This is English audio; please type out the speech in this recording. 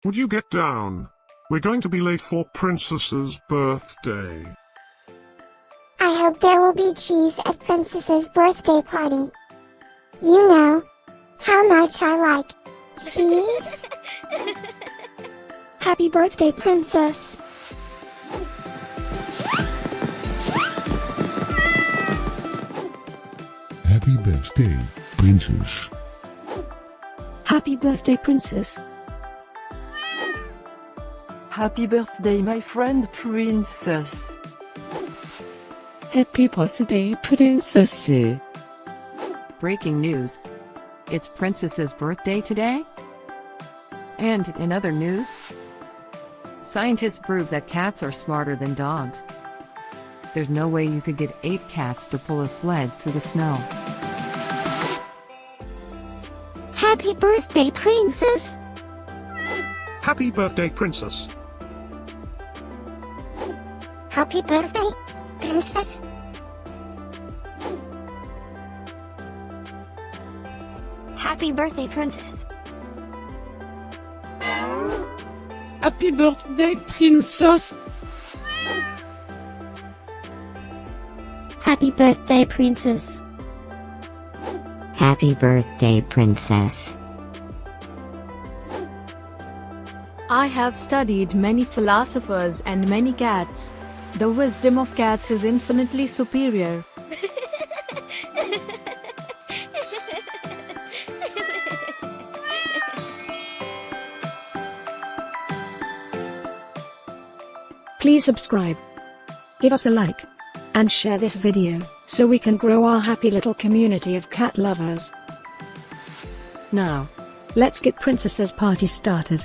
Would you get down? We're going to be late for Princess's birthday. I hope there will be cheese at Princess's birthday party. You know how much I like cheese. Happy birthday, Princess. Happy birthday, Princess. Happy birthday, Princess. Happy birthday, my friend Princess. Happy birthday, Princess. Breaking news. It's Princess's birthday today? And in other news, scientists prove that cats are smarter than dogs. There's no way you could get 8 cats to pull a sled through the snow. Happy birthday, Princess. Happy birthday, Princess. Happy birthday, Princess. Happy birthday, Princess. Happy birthday, Princess. Happy birthday, Princess. Happy birthday, Princess. I have studied many philosophers and many cats. The wisdom of cats is infinitely superior. Please subscribe, give us a like, and share this video, so we can grow our happy little community of cat lovers. Now, let's get Princess's party started.